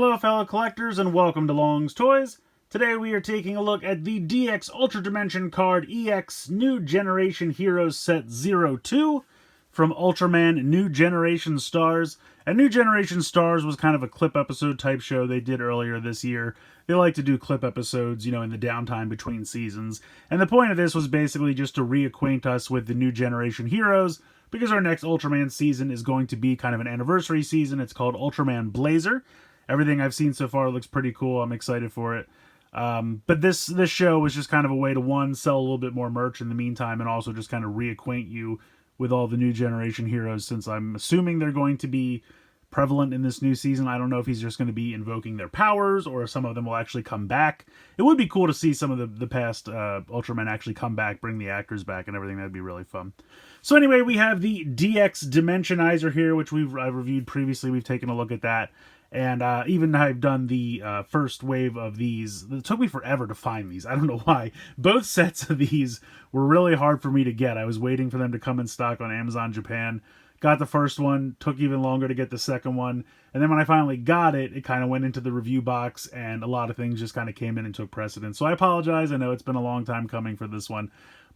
Hello fellow collectors and welcome to Long's Toys. Today we are taking a look at the DX Ultra Dimension card EX New Generation Heroes Set 02 from Ultraman New Generation Stars. And New Generation Stars was kind of a clip episode type show they did earlier this year. They like to do clip episodes, in the downtime between seasons. And the point of this was basically just to reacquaint us with the New Generation heroes, because our next Ultraman season is going to be kind of an anniversary season. It's called Ultraman Blazer. Everything I've seen so far looks pretty cool. I'm excited for it. But this show was just kind of a way to, one, sell a little bit more merch in the meantime, and also just kind of reacquaint you with all the New Generation heroes, since I'm assuming they're going to be prevalent in this new season. I don't know if he's just going to be invoking their powers, or some of them will actually come back. It would be cool to see some of the past Ultramen actually come back, bring the actors back and everything. That'd be really fun. So anyway, we have the DX Dimensionizer here, which I've reviewed previously. We've taken a look at that. And even I've done the first wave of these. It took me forever to find these. I don't know why. Both sets of these were really hard for me to get. I was waiting for them to come in stock on Amazon Japan. Got the first one, took even longer to get the second one. And then when I finally got it, it kind of went into the review box, and a lot of things just kind of came in and took precedence. So I apologize. I know it's been a long time coming for this one.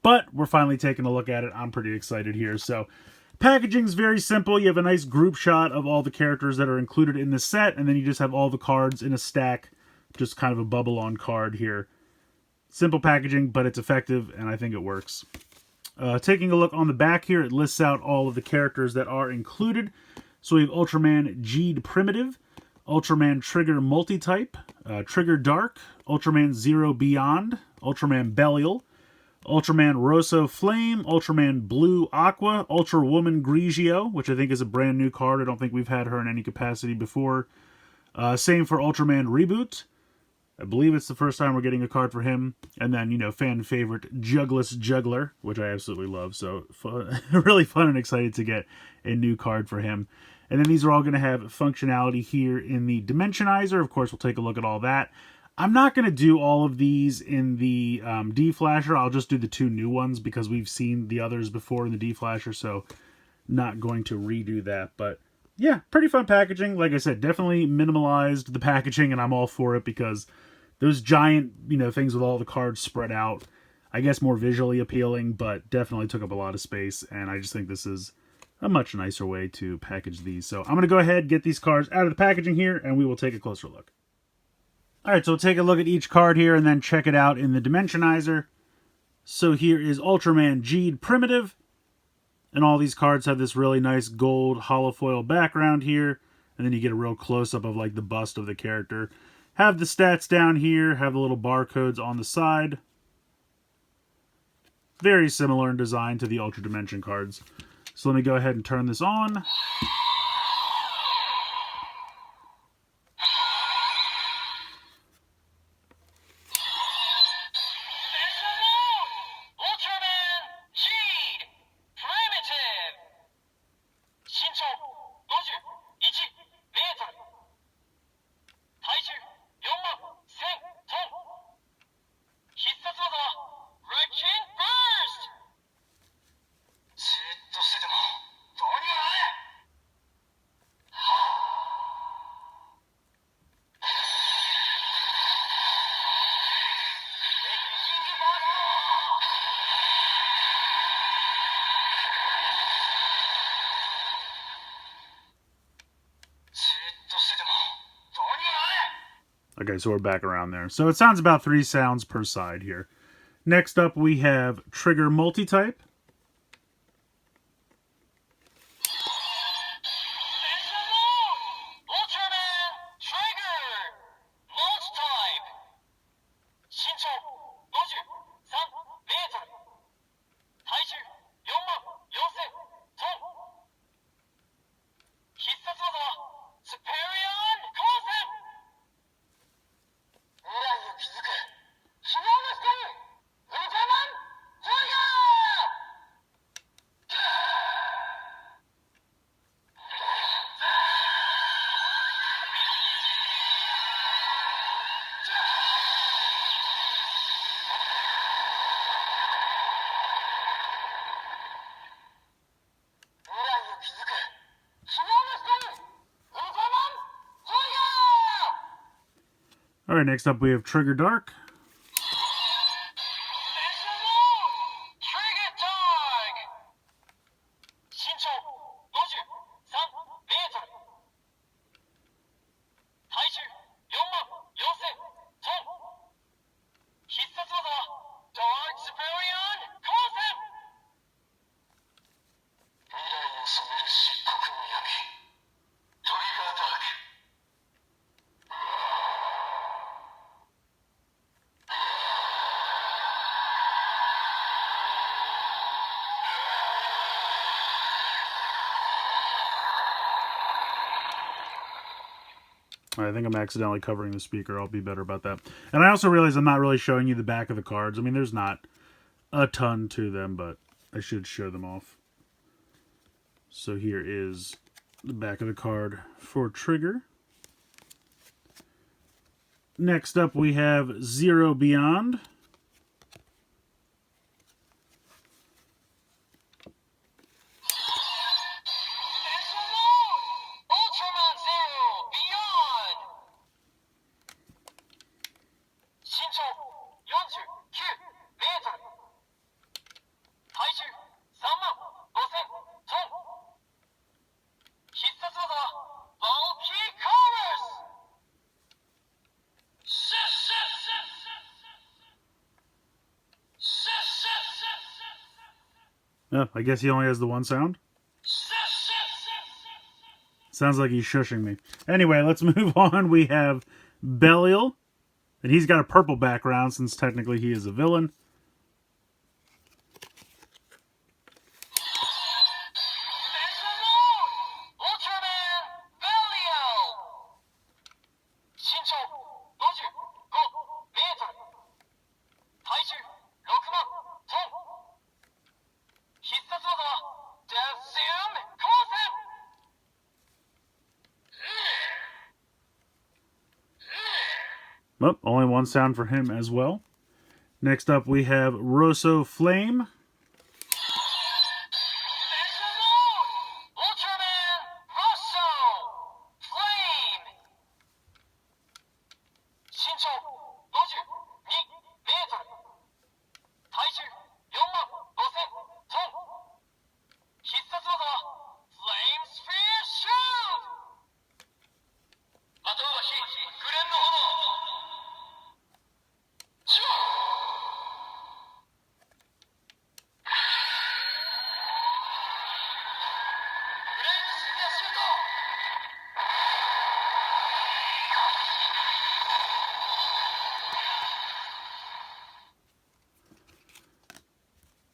But we're finally taking a look at it. I'm pretty excited here. So packaging's very simple. You have a nice group shot of all the characters that are included in this set, and then you just have all the cards in a stack, just kind of a bubble-on card here. Simple packaging, but it's effective, and I think it works. Taking a look on the back here, it lists out all of the characters that are included. So we have Ultraman G'd Primitive, Ultraman Trigger Multitype, Trigger Dark, Ultraman Zero Beyond, Ultraman Belial, Ultraman Rosso Flame, Ultraman Blue Aqua, Ultra Woman Grigio, which I think is a brand new card. I don't think we've had her in any capacity before. Same for Ultraman Reboot. I believe it's the first time we're getting a card for him. And then, fan favorite Jugless Juggler, which I absolutely love. So fun, really fun and excited to get a new card for him. And then these are all going to have functionality here in the Dimensionizer. Of course, we'll take a look at all that. I'm not going to do all of these in the D-Flasher. I'll just do the two new ones because we've seen the others before in the D-Flasher, so not going to redo that. But yeah, pretty fun packaging. Like I said, definitely minimalized the packaging, and I'm all for it because those giant, things with all the cards spread out, I guess more visually appealing, but definitely took up a lot of space, and I just think this is a much nicer way to package these. So I'm going to go ahead, get these cards out of the packaging here, and we will take a closer look. Alright, so we'll take a look at each card here and then check it out in the Dimensionizer. So here is Ultraman G'd Primitive. And all these cards have this really nice gold holofoil background here. And then you get a real close-up of like the bust of the character. Have the stats down here, have the little barcodes on the side. Very similar in design to the Ultra Dimension cards. So let me go ahead and turn this on. Okay, so we're back around there. So it sounds about 3 sounds per side here. Next up, we have Trigger Multitype. Alright, next up we have Trigger Dark. I think I'm accidentally covering the speaker. I'll be better about that. And I also realize I'm not really showing you the back of the cards. I mean, there's not a ton to them, but I should show them off. So here is the back of the card for Trigger. Next up we have Zero Beyond. Oh, I guess he only has the one sound. Sounds like he's shushing me. Anyway, let's move on. We have Belial, and he's got a purple background since technically he is a villain. Oh, only one sound for him as well. Next up we have Rosso Flame.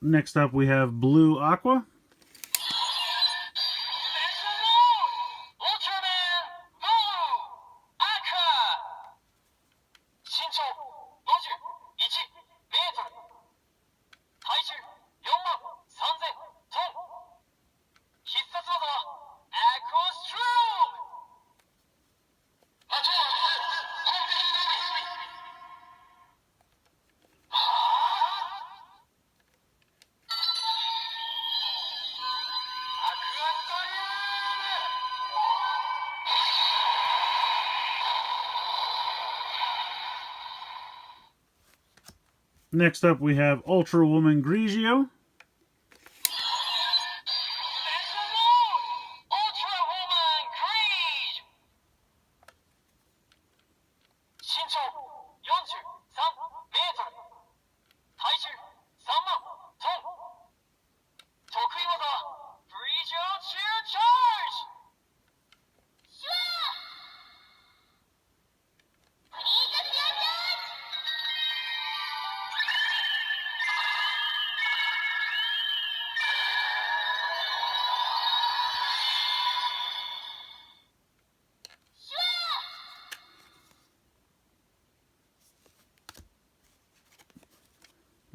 Next up we have Blue Aqua. Next up we have Ultra Woman Grigio.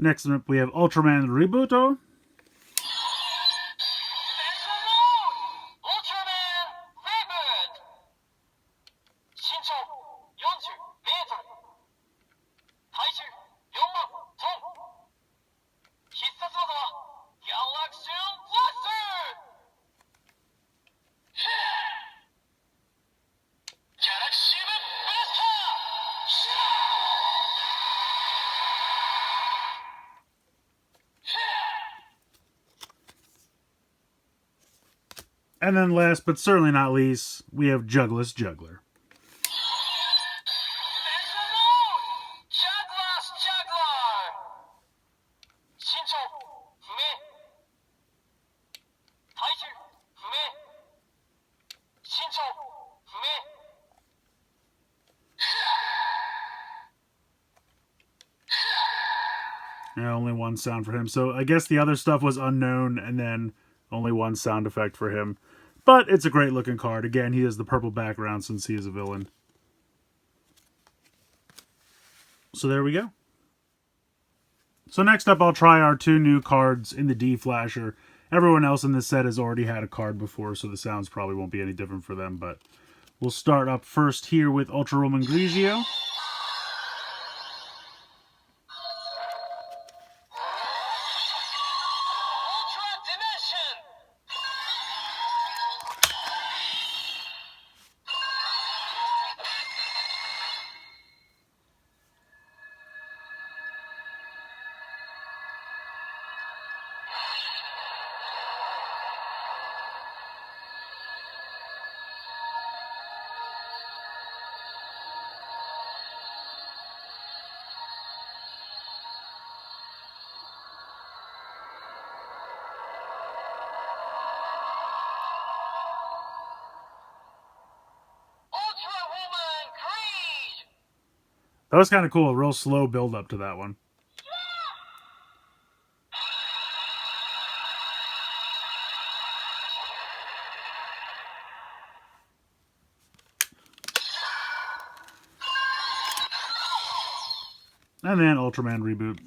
Next up we have Ultraman Rebuto. And then last but certainly not least, we have Jugless Juggler. Yeah, only one sound for him. So I guess the other stuff was unknown, and then only one sound effect for him. But it's a great looking card. Again, he has the purple background since he is a villain. So there we go. So next up, I'll try our two new cards in the D-Flasher. Everyone else in this set has already had a card before, so the sounds probably won't be any different for them. But we'll start up first here with Ultraman Grigio. That was kind of cool. A real slow build up to that one. And then Ultraman reboot.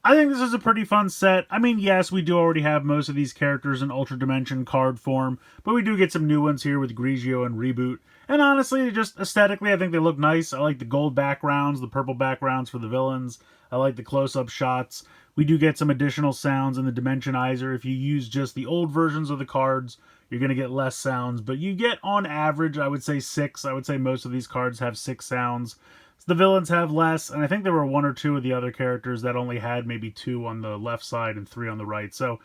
I think this is a pretty fun set. I mean, yes, we do already have most of these characters in Ultra Dimension card form, but we do get some new ones here with Grigio and Reboot. And honestly, just aesthetically, I think they look nice. I like the gold backgrounds, the purple backgrounds for the villains. I like the close-up shots. We do get some additional sounds in the Dimensionizer. If you use just the old versions of the cards, you're going to get less sounds, but you get, on average, I would say 6. I would say most of these cards have 6 sounds. The villains have less, and I think there were 1 or 2 of the other characters that only had maybe 2 on the left side and 3 on the right. So,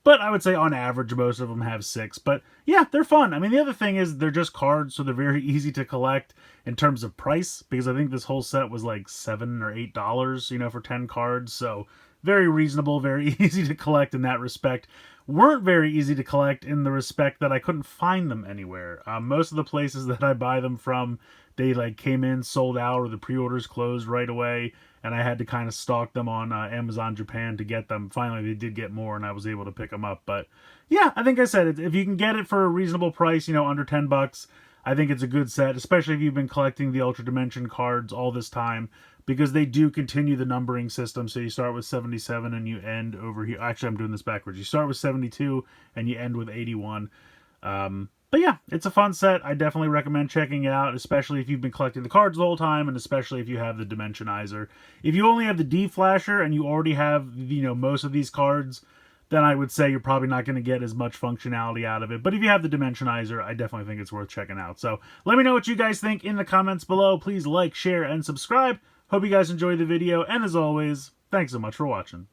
but I would say on average most of them have 6. But yeah, they're fun. I mean, the other thing is they're just cards, so they're very easy to collect in terms of price, because I think this whole set was like $7 or $8, you know, for 10 cards. So very reasonable, very easy to collect in that respect. Weren't very easy to collect in the respect that I couldn't find them anywhere. Most of the places that I buy them from, they like came in, sold out, or the pre-orders closed right away, and I had to kind of stalk them on Amazon Japan to get them. Finally, they did get more, and I was able to pick them up. But yeah, I think I said it. If you can get it for a reasonable price, you know, under $10, I think it's a good set, especially if you've been collecting the Ultra Dimension cards all this time, because they do continue the numbering system. So you start with 77 and you end over here. Actually, I'm doing this backwards. You start with 72 and you end with 81. But yeah, it's a fun set. I definitely recommend checking it out, especially if you've been collecting the cards the whole time, and especially if you have the Dimensionizer. If you only have the D-Flasher and you already have, you know, most of these cards, then I would say you're probably not going to get as much functionality out of it. But if you have the Dimensionizer, I definitely think it's worth checking out. So let me know what you guys think in the comments below. Please like, share, and subscribe. Hope you guys enjoyed the video, and as always, thanks so much for watching.